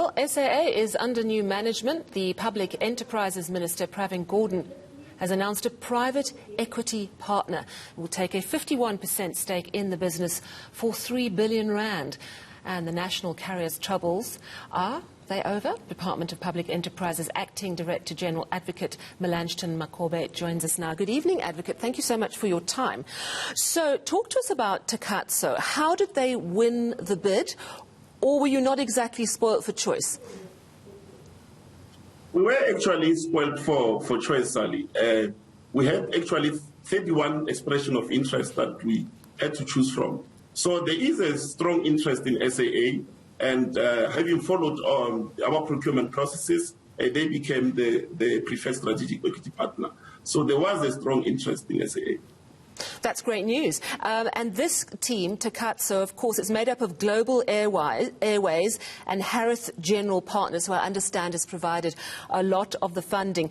Well, SAA is under new management. The Public Enterprises Minister Pravin Gordhan has announced a private equity partner who will take a 51% stake in the business for R3 billion. And the national carrier's troubles are they over? Department of Public Enterprises Acting Director General Advocate Melanchton Makobe joins us now. Good evening, Advocate. Thank you so much for your time. So talk to us about Takatso. How did they win the bid, or were you not exactly spoiled for choice? We were actually spoiled for choice, Sally. We had actually 31 expressions of interest that we had to choose from. So there is a strong interest in SAA, and having followed our procurement processes, they became the preferred strategic equity partner. So there was a strong interest in SAA. That's great news. And this team, Takatso, of course, is made up of Global Airways and Harris General Partners, who I understand has provided a lot of the funding.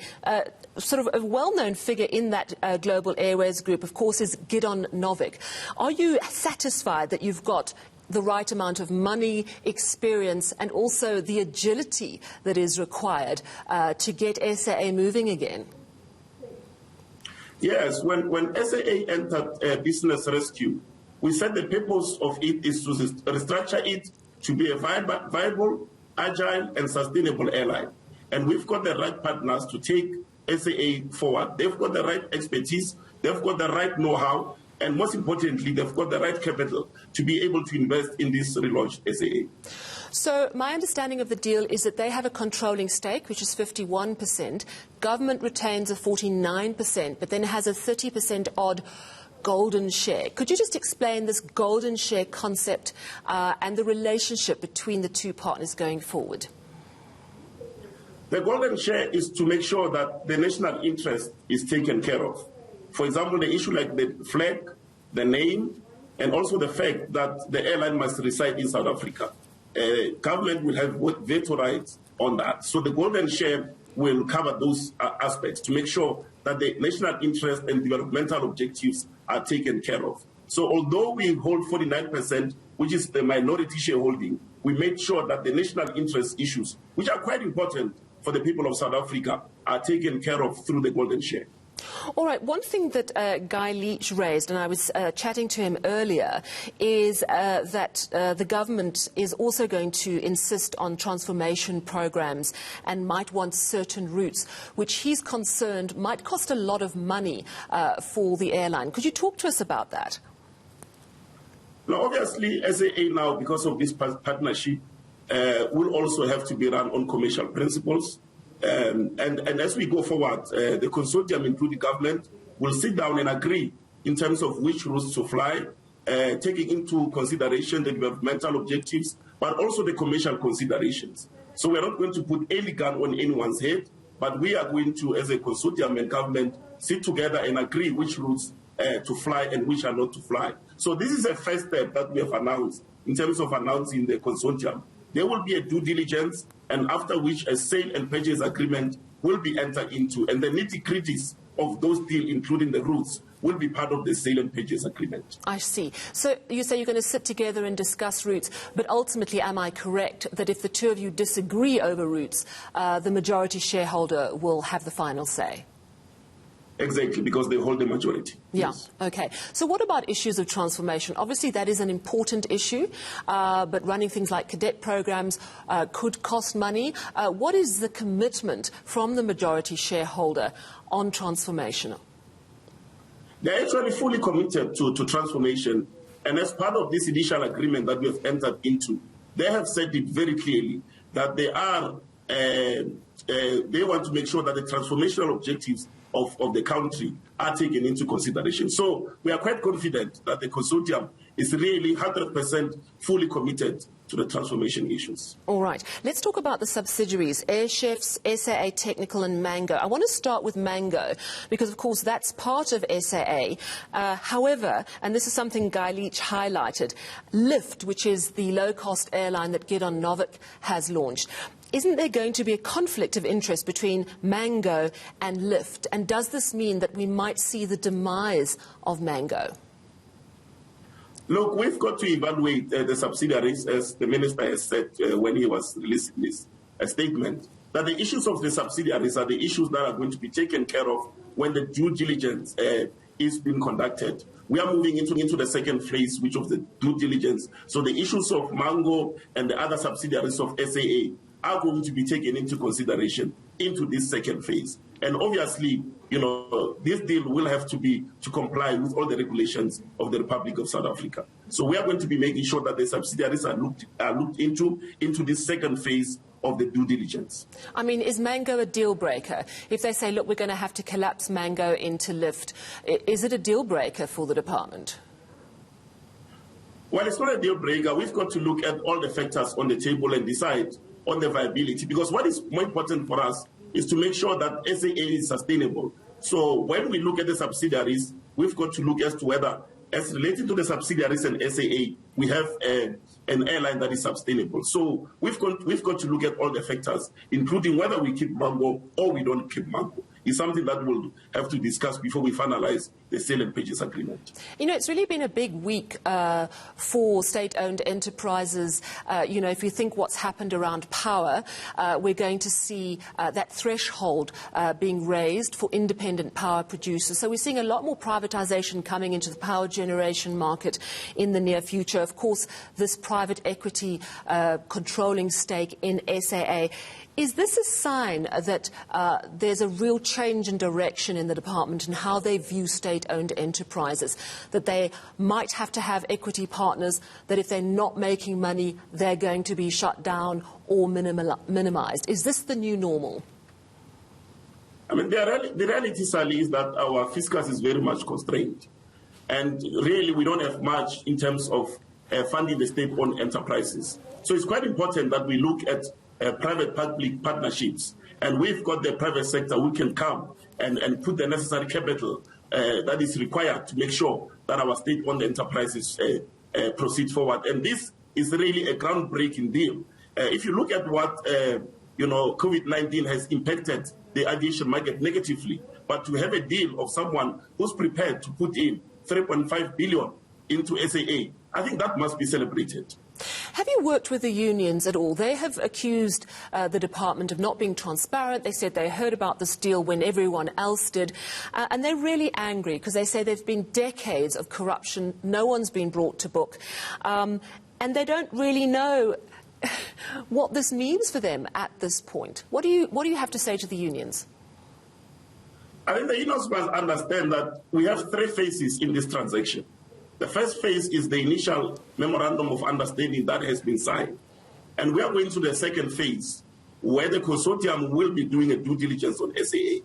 Sort of a well-known figure in that Global Airways group, of course, is Gideon Novick. Are you satisfied that you've got the right amount of money, experience, and also the agility that is required to get SAA moving again? Yes, when SAA entered business rescue, we said the purpose of it is to restructure it to be a viable, agile, and sustainable airline. And we've got the right partners to take SAA forward. They've got the right expertise, they've got the right know-how, and most importantly, they've got the right capital to be able to invest in this relaunched SAA. So my understanding of the deal is that they have a controlling stake, which is 51%. Government retains a 49%, but then has a 30% odd golden share. Could you just explain this golden share concept and the relationship between the two partners going forward? The golden share is to make sure that the national interest is taken care of. For example, the issue like the flag, the name, and also the fact that the airline must reside in South Africa. Government will have veto rights on that. So the golden share will cover those aspects to make sure that the national interest and developmental objectives are taken care of. So although we hold 49%, which is the minority shareholding, we made sure that the national interest issues, which are quite important for the people of South Africa, are taken care of through the golden share. All right, one thing that Guy Leach raised, and I was chatting to him earlier, is that the government is also going to insist on transformation programs and might want certain routes, which he's concerned might cost a lot of money for the airline. Could you talk to us about that? Now, obviously, SAA now, because of this partnership, will also have to be run on commercial principles. And as we go forward, the consortium, including government, will sit down and agree in terms of which routes to fly, taking into consideration the developmental objectives, but also the commercial considerations. So we're not going to put any gun on anyone's head, but we are going to, as a consortium and government, sit together and agree which routes to fly and which are not to fly. So this is a first step that we have announced in terms of announcing the consortium. There will be a due diligence, and after which a sale and purchase agreement will be entered into, and the nitty-gritties of those deals, including the routes, will be part of the sale and purchase agreement. I see. So you say you're going to sit together and discuss routes, but ultimately, am I correct that if the two of you disagree over routes, the majority shareholder will have the final say? Exactly, because they hold the majority. Yeah, yes. Okay. So what about issues of transformation? Obviously, that is an important issue, but running things like cadet programs could cost money. What is the commitment from the majority shareholder on transformation? They're actually fully committed to transformation, and as part of this initial agreement that we have entered into, they have said it very clearly that they want to make sure that the transformational objectives of the country are taken into consideration. So we are quite confident that the consortium is really 100% fully committed to the transformation issues. All right. Let's talk about the subsidiaries, Air Chefs, SAA Technical and Mango. I want to start with Mango because, of course, that's part of SAA. However, and this is something Guy Leach highlighted, Lift, which is the low-cost airline that Gideon Novick has launched. Isn't there going to be a conflict of interest between Mango and Lift? And does this mean that we might see the demise of Mango? Look, we've got to evaluate the subsidiaries, as the minister has said when he was releasing this statement, that the issues of the subsidiaries are the issues that are going to be taken care of when the due diligence is being conducted. We are moving into the second phase, which of the due diligence. So the issues of Mango and the other subsidiaries of SAA are going to be taken into consideration into this second phase. And obviously, you know, this deal will have to comply with all the regulations of the Republic of South Africa. So we are going to be making sure that the subsidiaries are looked into this second phase of the due diligence. I mean, is Mango a deal breaker? If they say, look, we're going to have to collapse Mango into Lift, is it a deal breaker for the department? Well, it's not a deal breaker. We've got to look at all the factors on the table and decide on the viability, because what is more important for us is to make sure that SAA is sustainable. So when we look at the subsidiaries, we've got to look as to whether, as related to the subsidiaries and SAA, we have an airline that is sustainable. So we've got to look at all the factors, including whether we keep Mango or we don't keep Mango. It's something that we'll have to discuss before we finalize the sale and purchase agreement. You know, it's really been a big week for state-owned enterprises. You know, if you think what's happened around power, we're going to see that threshold being raised for independent power producers. So we're seeing a lot more privatisation coming into the power generation market in the near future. Of course, this private equity controlling stake in SAA. Is this a sign that there's a real change in direction in the department and how they view state-owned enterprises, that they might have to have equity partners, that if they're not making money, they're going to be shut down or minimized? Is this the new normal? I mean, the reality, Sally, is that our fiscus is very much constrained. And really, we don't have much in terms of funding the state-owned enterprises. So it's quite important that we look at private-public partnerships, and we've got the private sector who can come and put the necessary capital that is required to make sure that our state-owned enterprises proceed forward. And this is really a groundbreaking deal. If you look at what COVID-19 has impacted the aviation market negatively, but to have a deal of someone who's prepared to put in 3.5 billion into SAA, I think that must be celebrated. Have you worked with the unions at all? They have accused the department of not being transparent. They said they heard about this deal when everyone else did. And they're really angry because they say there's been decades of corruption. No one's been brought to book. And they don't really know what this means for them at this point. What do you have to say to the unions? I think the unions must understand that we have three phases in this transaction. The first phase is the initial memorandum of understanding that has been signed. And we are going to the second phase, where the consortium will be doing a due diligence on SAA.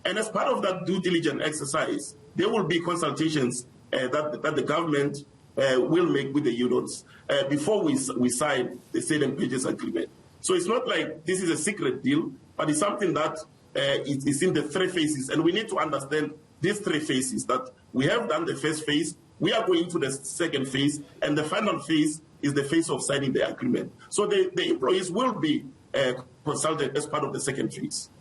And as part of that due diligence exercise, there will be consultations that the government will make with the unions before we sign the sale and purchase agreement. So it's not like this is a secret deal, but it's something that is in the three phases. And we need to understand these three phases, that we have done the first phase, we are going to the second phase, and the final phase is the phase of signing the agreement. So the employees will be consulted as part of the second phase.